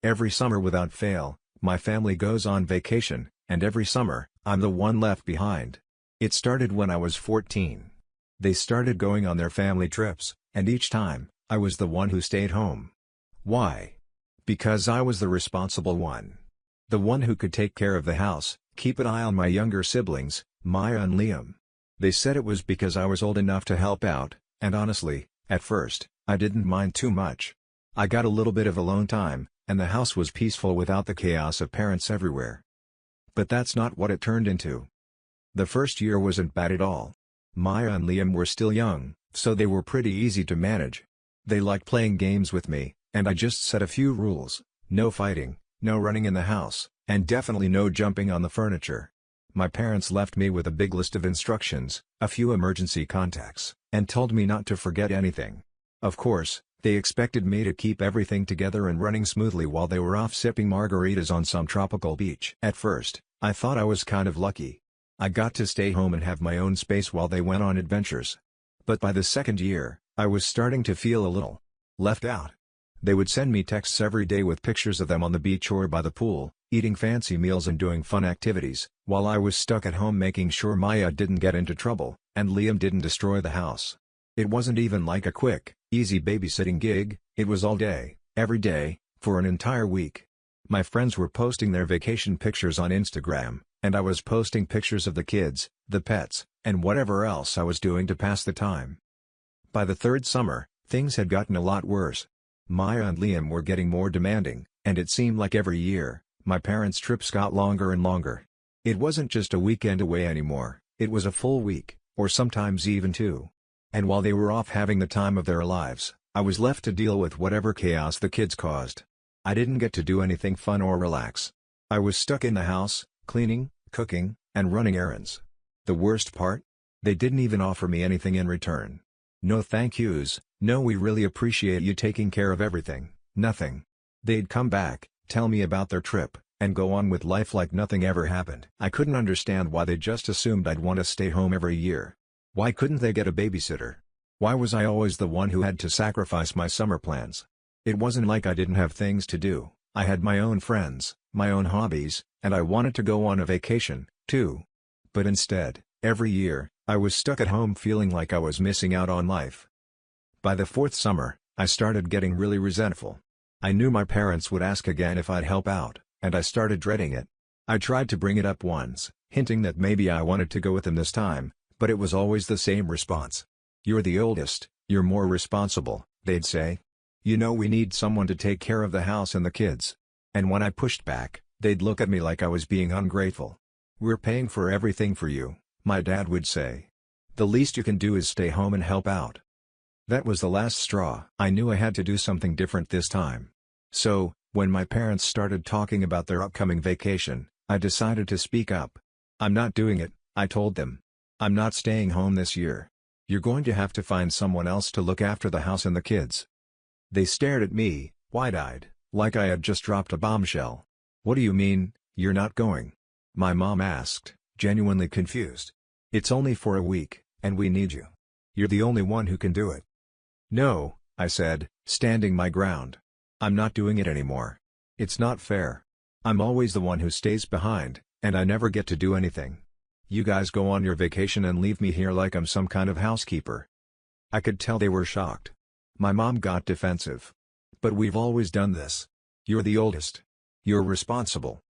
Every summer without fail, my family goes on vacation, and every summer, I'm the one left behind. It started when I was 14. They started going on their family trips, and each time, I was the one who stayed home. Why? Because I was the responsible one. The one who could take care of the house, keep an eye on my younger siblings, Maya and Liam. They said it was because I was old enough to help out, and honestly, at first, I didn't mind too much. I got a little bit of alone time, and the house was peaceful without the chaos of parents everywhere. But that's not what it turned into. The first year wasn't bad at all. Maya and Liam were still young, so they were pretty easy to manage. They liked playing games with me, and I just set a few rules: no fighting, no running in the house, and definitely no jumping on the furniture. My parents left me with a big list of instructions, a few emergency contacts, and told me not to forget anything. Of course, they expected me to keep everything together and running smoothly while they were off sipping margaritas on some tropical beach. At first, I thought I was kind of lucky. I got to stay home and have my own space while they went on adventures. But by the second year, I was starting to feel a little left out. They would send me texts every day with pictures of them on the beach or by the pool, eating fancy meals and doing fun activities, while I was stuck at home making sure Maya didn't get into trouble, and Liam didn't destroy the house. It wasn't even like a quick, easy babysitting gig, it was all day, every day, for an entire week. My friends were posting their vacation pictures on Instagram, and I was posting pictures of the kids, the pets, and whatever else I was doing to pass the time. By the third summer, things had gotten a lot worse. Maya and Liam were getting more demanding, and it seemed like every year, my parents' trips got longer and longer. It wasn't just a weekend away anymore, it was a full week, or sometimes even two. And while they were off having the time of their lives, I was left to deal with whatever chaos the kids caused. I didn't get to do anything fun or relax. I was stuck in the house, cleaning, cooking, and running errands. The worst part? They didn't even offer me anything in return. No thank yous, no "we really appreciate you taking care of everything," nothing. They'd come back, tell me about their trip, and go on with life like nothing ever happened. I couldn't understand why they just assumed I'd want to stay home every year. Why couldn't they get a babysitter? Why was I always the one who had to sacrifice my summer plans? It wasn't like I didn't have things to do. I had my own friends, my own hobbies, and I wanted to go on a vacation, too. But instead, every year, I was stuck at home feeling like I was missing out on life. By the fourth summer, I started getting really resentful. I knew my parents would ask again if I'd help out, and I started dreading it. I tried to bring it up once, hinting that maybe I wanted to go with them this time, but it was always the same response. "You're the oldest, you're more responsible," they'd say. "You know we need someone to take care of the house and the kids." And when I pushed back, they'd look at me like I was being ungrateful. "We're paying for everything for you," my dad would say. "The least you can do is stay home and help out." That was the last straw. I knew I had to do something different this time. So, when my parents started talking about their upcoming vacation, I decided to speak up. "I'm not doing it," I told them. "I'm not staying home this year. You're going to have to find someone else to look after the house and the kids." They stared at me, wide-eyed, like I had just dropped a bombshell. "What do you mean, you're not going?" my mom asked, genuinely confused. "It's only for a week, and we need you. You're the only one who can do it." "No," I said, standing my ground. "I'm not doing it anymore. It's not fair. I'm always the one who stays behind, and I never get to do anything. You guys go on your vacation and leave me here like I'm some kind of housekeeper." I could tell they were shocked. My mom got defensive. "But we've always done this. You're the oldest. You're responsible."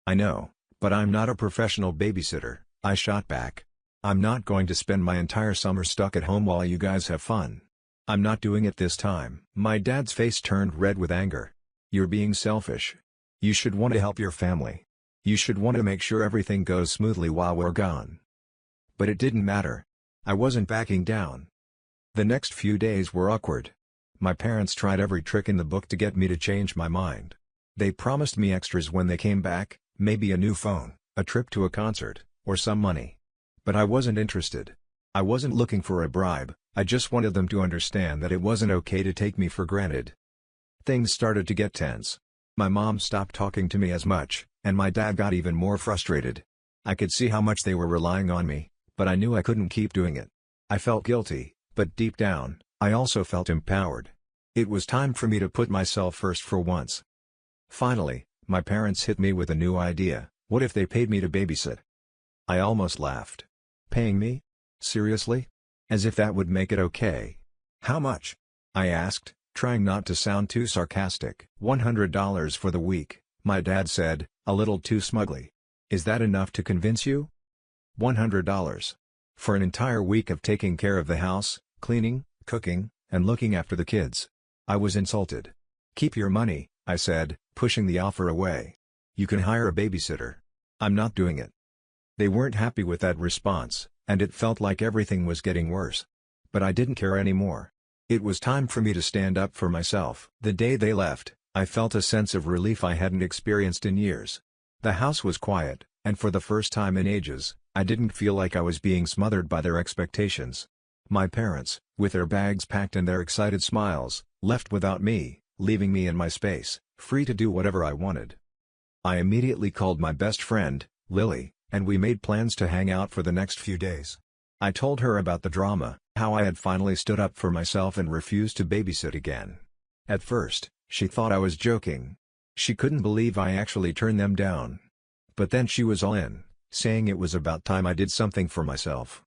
"I know, but I'm not a professional babysitter," I shot back. "I'm not going to spend my entire summer stuck at home while you guys have fun. I'm not doing it this time." My dad's face turned red with anger. "You're being selfish. You should want to help your family. You should want to make sure everything goes smoothly while we're gone." But it didn't matter. I wasn't backing down. The next few days were awkward. My parents tried every trick in the book to get me to change my mind. They promised me extras when they came back, maybe a new phone, a trip to a concert, or some money. But I wasn't interested. I wasn't looking for a bribe, I just wanted them to understand that it wasn't okay to take me for granted. Things started to get tense. My mom stopped talking to me as much, and my dad got even more frustrated. I could see how much they were relying on me, but I knew I couldn't keep doing it. I felt guilty, but deep down, I also felt empowered. It was time for me to put myself first for once. Finally, my parents hit me with a new idea: what if they paid me to babysit? I almost laughed. Paying me? Seriously? As if that would make it okay. How much? I asked, trying not to sound too sarcastic. $100 for the week, my dad said, a little too smugly. Is that enough to convince you? $100. For an entire week of taking care of the house, cleaning, cooking, and looking after the kids. I was insulted. Keep your money, I said, pushing the offer away. You can hire a babysitter. I'm not doing it. They weren't happy with that response, and it felt like everything was getting worse. But I didn't care anymore. It was time for me to stand up for myself. The day they left, I felt a sense of relief I hadn't experienced in years. The house was quiet, and for the first time in ages, I didn't feel like I was being smothered by their expectations. My parents, with their bags packed and their excited smiles, left without me, leaving me in my space, free to do whatever I wanted. I immediately called my best friend, Lily, and we made plans to hang out for the next few days. I told her about the drama, how I had finally stood up for myself and refused to babysit again. At first, she thought I was joking. She couldn't believe I actually turned them down. But then she was all in, saying it was about time I did something for myself.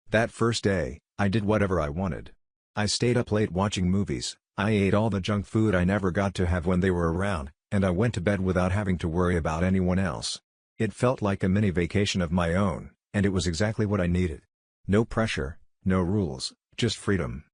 That first day, I did whatever I wanted. I stayed up late watching movies, I ate all the junk food I never got to have when they were around, and I went to bed without having to worry about anyone else. It felt like a mini vacation of my own, and it was exactly what I needed. No pressure, no rules, just freedom.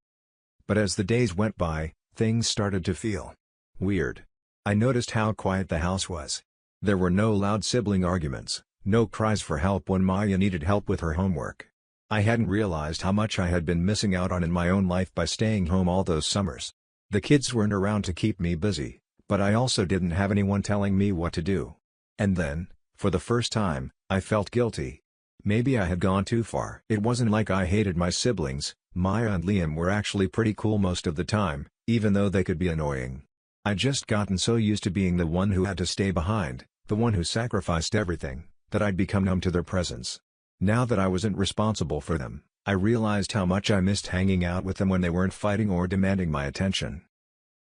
But as the days went by, things started to feel weird. I noticed how quiet the house was. There were no loud sibling arguments, no cries for help when Maya needed help with her homework. I hadn't realized how much I had been missing out on in my own life by staying home all those summers. The kids weren't around to keep me busy, but I also didn't have anyone telling me what to do. And then, for the first time, I felt guilty. Maybe I had gone too far. It wasn't like I hated my siblings. Maya and Liam were actually pretty cool most of the time, even though they could be annoying. I'd just gotten so used to being the one who had to stay behind, the one who sacrificed everything, that I'd become numb to their presence. Now that I wasn't responsible for them, I realized how much I missed hanging out with them when they weren't fighting or demanding my attention.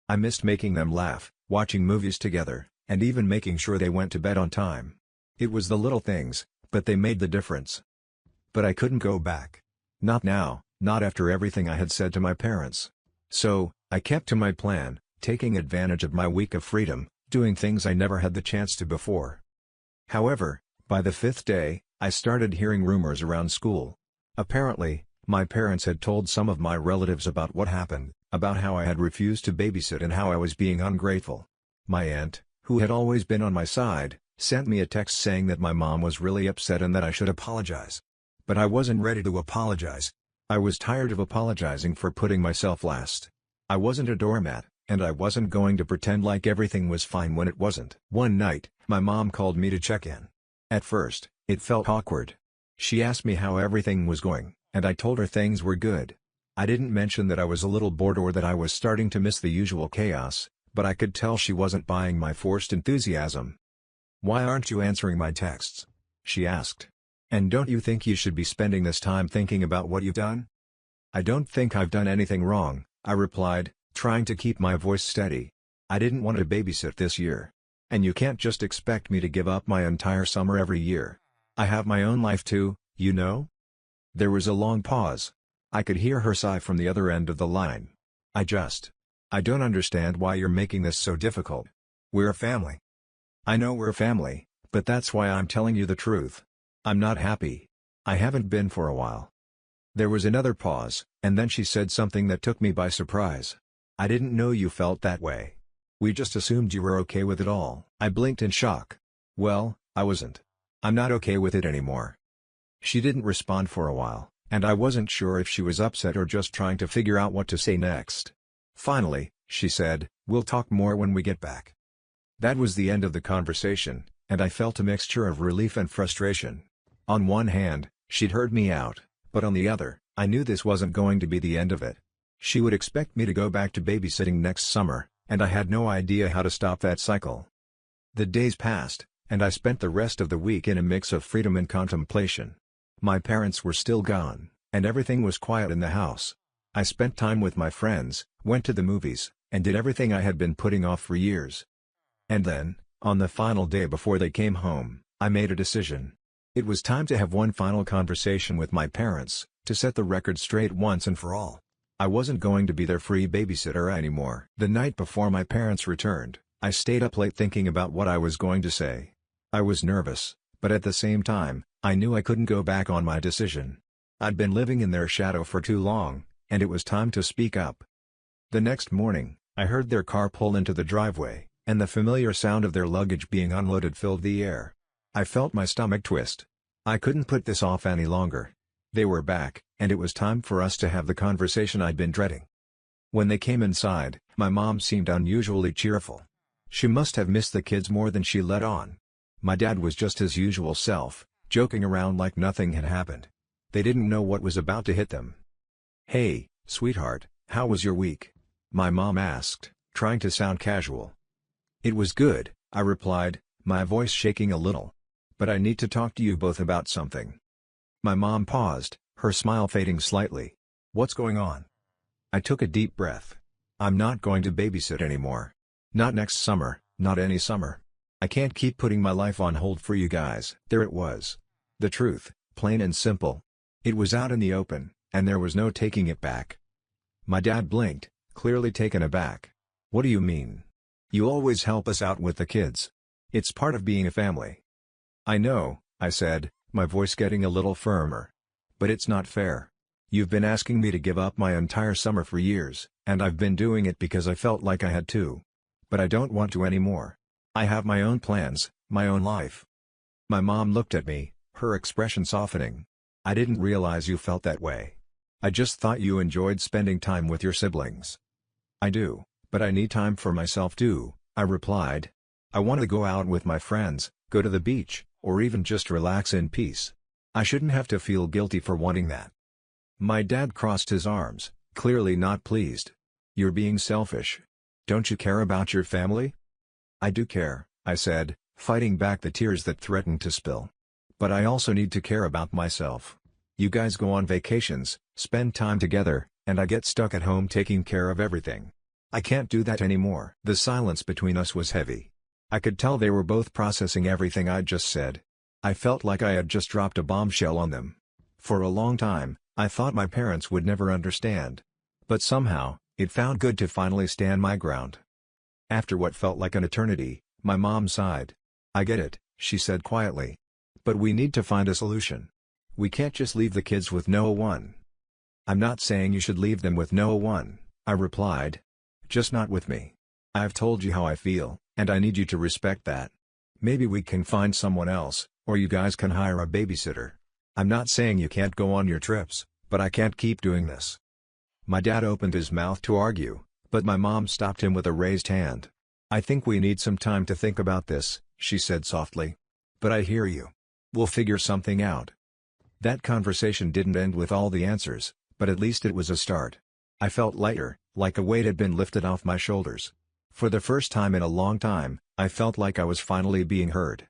I missed making them laugh, watching movies together, and even making sure they went to bed on time. It was the little things, but they made the difference. But I couldn't go back. Not now, not after everything I had said to my parents. So, I kept to my plan, taking advantage of my week of freedom, doing things I never had the chance to before. However, by the 5th day, I started hearing rumors around school. Apparently, my parents had told some of my relatives about what happened, about how I had refused to babysit and how I was being ungrateful. My aunt, who had always been on my side, sent me a text saying that my mom was really upset and that I should apologize. But I wasn't ready to apologize. I was tired of apologizing for putting myself last. I wasn't a doormat, and I wasn't going to pretend like everything was fine when it wasn't. One night, my mom called me to check in. At first, it felt awkward. She asked me how everything was going, and I told her things were good. I didn't mention that I was a little bored or that I was starting to miss the usual chaos, but I could tell she wasn't buying my forced enthusiasm. "Why aren't you answering my texts?" she asked. "And don't you think you should be spending this time thinking about what you've done?" "I don't think I've done anything wrong," I replied, trying to keep my voice steady. "I didn't want to babysit this year. And you can't just expect me to give up my entire summer every year. I have my own life too, you know?" There was a long pause. I could hear her sigh from the other end of the line. I don't understand why you're making this so difficult. We're a family." "I know we're a family, but that's why I'm telling you the truth. I'm not happy. I haven't been for a while." There was another pause, and then she said something that took me by surprise. "I didn't know you felt that way. We just assumed you were okay with it all." I blinked in shock. Well, I wasn't. I'm not okay with it anymore. She didn't respond for a while, and I wasn't sure if she was upset or just trying to figure out what to say next. Finally, she said, "We'll talk more when we get back." That was the end of the conversation, and I felt a mixture of relief and frustration. On one hand, she'd heard me out, but on the other, I knew this wasn't going to be the end of it. She would expect me to go back to babysitting next summer, and I had no idea how to stop that cycle. The days passed, and I spent the rest of the week in a mix of freedom and contemplation. My parents were still gone, and everything was quiet in the house. I spent time with my friends, went to the movies, and did everything I had been putting off for years. And then, on the final day before they came home, I made a decision. It was time to have one final conversation with my parents, to set the record straight once and for all. I wasn't going to be their free babysitter anymore. The night before my parents returned, I stayed up late thinking about what I was going to say. I was nervous, but at the same time, I knew I couldn't go back on my decision. I'd been living in their shadow for too long, and it was time to speak up. The next morning, I heard their car pull into the driveway, and the familiar sound of their luggage being unloaded filled the air. I felt my stomach twist. I couldn't put this off any longer. They were back, and it was time for us to have the conversation I'd been dreading. When they came inside, my mom seemed unusually cheerful. She must have missed the kids more than she let on. My dad was just his usual self, joking around like nothing had happened. They didn't know what was about to hit them. "Hey, sweetheart, how was your week?" my mom asked, trying to sound casual. "It was good," I replied, my voice shaking a little. "But I need to talk to you both about something." My mom paused, her smile fading slightly. "What's going on?" I took a deep breath. "I'm not going to babysit anymore. Not next summer, not any summer. I can't keep putting my life on hold for you guys." There it was. The truth, plain and simple. It was out in the open, and there was no taking it back. My dad blinked, clearly taken aback. "What do you mean? You always help us out with the kids. It's part of being a family." "I know," I said, my voice getting a little firmer. "But it's not fair. You've been asking me to give up my entire summer for years, and I've been doing it because I felt like I had to. But I don't want to anymore. I have my own plans, my own life." My mom looked at me, her expression softening. "I didn't realize you felt that way. I just thought you enjoyed spending time with your siblings." "I do, but I need time for myself too," I replied. "I want to go out with my friends, go to the beach, or even just relax in peace. I shouldn't have to feel guilty for wanting that." My dad crossed his arms, clearly not pleased. "You're being selfish. Don't you care about your family?" "I do care," I said, fighting back the tears that threatened to spill. "But I also need to care about myself. You guys go on vacations, spend time together, and I get stuck at home taking care of everything. I can't do that anymore." The silence between us was heavy. I could tell they were both processing everything I'd just said. I felt like I had just dropped a bombshell on them. For a long time, I thought my parents would never understand. But somehow, it felt good to finally stand my ground. After what felt like an eternity, my mom sighed. "I get it," she said quietly. "But we need to find a solution. We can't just leave the kids with no one." "I'm not saying you should leave them with no one," I replied. "Just not with me. I've told you how I feel, and I need you to respect that. Maybe we can find someone else, or you guys can hire a babysitter. I'm not saying you can't go on your trips, but I can't keep doing this." My dad opened his mouth to argue, but my mom stopped him with a raised hand. "I think we need some time to think about this," she said softly. "But I hear you. We'll figure something out." That conversation didn't end with all the answers, but at least it was a start. I felt lighter, like a weight had been lifted off my shoulders. For the first time in a long time, I felt like I was finally being heard.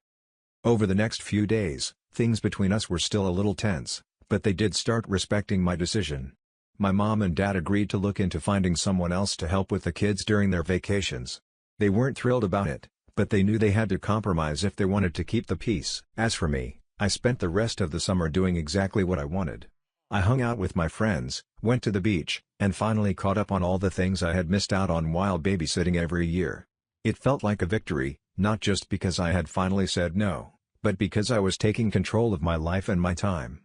Over the next few days, things between us were still a little tense, but they did start respecting my decision. My mom and dad agreed to look into finding someone else to help with the kids during their vacations. They weren't thrilled about it, but they knew they had to compromise if they wanted to keep the peace. As for me, I spent the rest of the summer doing exactly what I wanted. I hung out with my friends, went to the beach, and finally caught up on all the things I had missed out on while babysitting every year. It felt like a victory, not just because I had finally said no, but because I was taking control of my life and my time.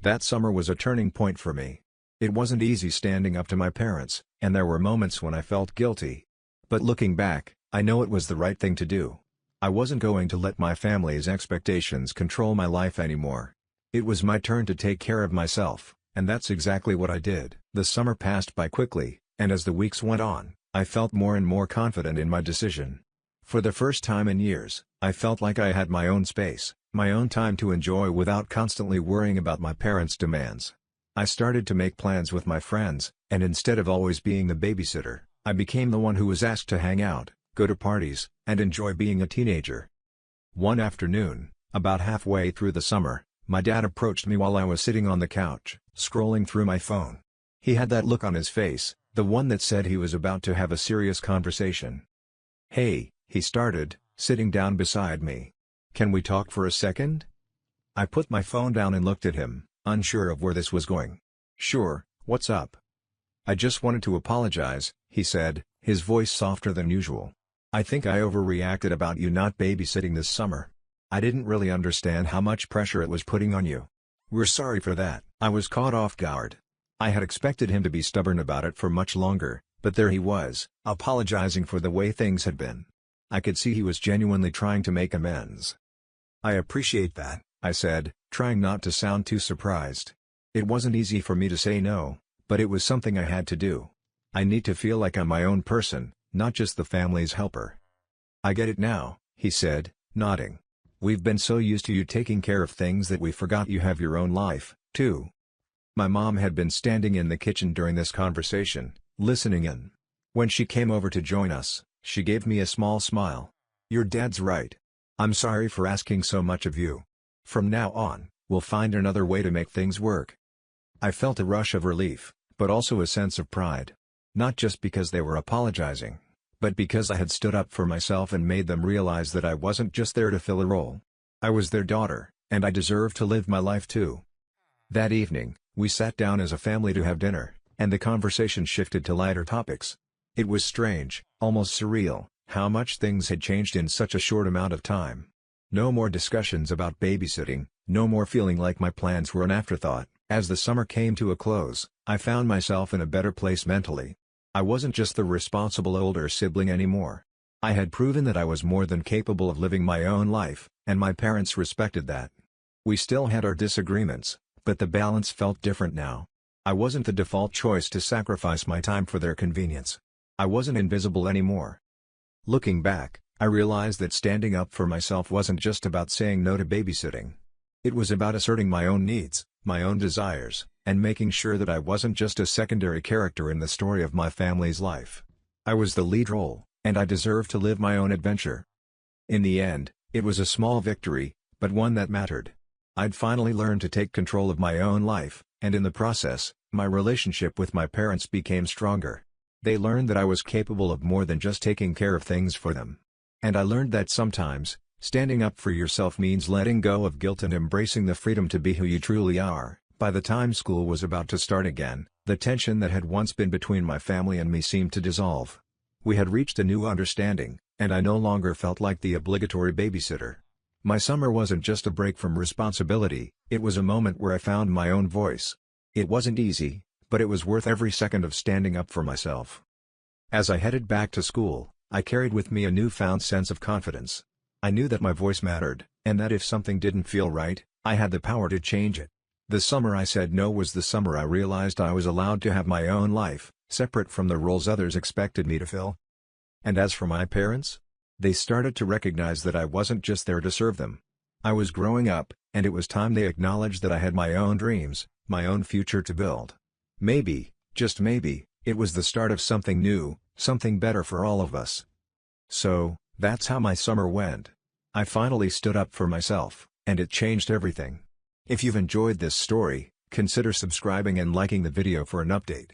That summer was a turning point for me. It wasn't easy standing up to my parents, and there were moments when I felt guilty. But looking back, I know it was the right thing to do. I wasn't going to let my family's expectations control my life anymore. It was my turn to take care of myself, and that's exactly what I did. The summer passed by quickly, and as the weeks went on, I felt more and more confident in my decision. For the first time in years, I felt like I had my own space, my own time to enjoy without constantly worrying about my parents' demands. I started to make plans with my friends, and instead of always being the babysitter, I became the one who was asked to hang out, go to parties, and enjoy being a teenager. One afternoon, about halfway through the summer, my dad approached me while I was sitting on the couch, scrolling through my phone. He had that look on his face, the one that said he was about to have a serious conversation. "Hey," he started, sitting down beside me. "Can we talk for a second?" I put my phone down and looked at him, unsure of where this was going. "Sure, what's up?" "I just wanted to apologize," he said, his voice softer than usual. "I think I overreacted about you not babysitting this summer. I didn't really understand how much pressure it was putting on you. We're sorry for that." I was caught off guard. I had expected him to be stubborn about it for much longer, but there he was, apologizing for the way things had been. I could see he was genuinely trying to make amends. "I appreciate that," I said, trying not to sound too surprised. It wasn't easy for me to say no, but it was something I had to do. I need to feel like I'm my own person, not just the family's helper. "I get it now," he said, nodding. "We've been so used to you taking care of things that we forgot you have your own life, too." My mom had been standing in the kitchen during this conversation, listening in. When she came over to join us, she gave me a small smile. "Your dad's right. I'm sorry for asking so much of you. From now on, we'll find another way to make things work." I felt a rush of relief, but also a sense of pride. Not just because they were apologizing, but because I had stood up for myself and made them realize that I wasn't just there to fill a role. I was their daughter, and I deserved to live my life too. That evening, we sat down as a family to have dinner, and the conversation shifted to lighter topics. It was strange, almost surreal, how much things had changed in such a short amount of time. No more discussions about babysitting, no more feeling like my plans were an afterthought. As the summer came to a close, I found myself in a better place mentally. I wasn't just the responsible older sibling anymore. I had proven that I was more than capable of living my own life, and my parents respected that. We still had our disagreements, but the balance felt different now. I wasn't the default choice to sacrifice my time for their convenience. I wasn't invisible anymore. Looking back, I realized that standing up for myself wasn't just about saying no to babysitting. It was about asserting my own needs, my own desires, and making sure that I wasn't just a secondary character in the story of my family's life. I was the lead role, and I deserved to live my own adventure. In the end, it was a small victory, but one that mattered. I'd finally learned to take control of my own life, and in the process, my relationship with my parents became stronger. They learned that I was capable of more than just taking care of things for them. And I learned that sometimes, standing up for yourself means letting go of guilt and embracing the freedom to be who you truly are. By the time school was about to start again, the tension that had once been between my family and me seemed to dissolve. We had reached a new understanding, and I no longer felt like the obligatory babysitter. My summer wasn't just a break from responsibility, it was a moment where I found my own voice. It wasn't easy, but it was worth every second of standing up for myself. As I headed back to school, I carried with me a newfound sense of confidence. I knew that my voice mattered, and that if something didn't feel right, I had the power to change it. The summer I said no was the summer I realized I was allowed to have my own life, separate from the roles others expected me to fill. And as for my parents? They started to recognize that I wasn't just there to serve them. I was growing up, and it was time they acknowledged that I had my own dreams, my own future to build. Maybe, just maybe, it was the start of something new, something better for all of us. So, that's how my summer went. I finally stood up for myself, and it changed everything. If you've enjoyed this story, consider subscribing and liking the video for an update.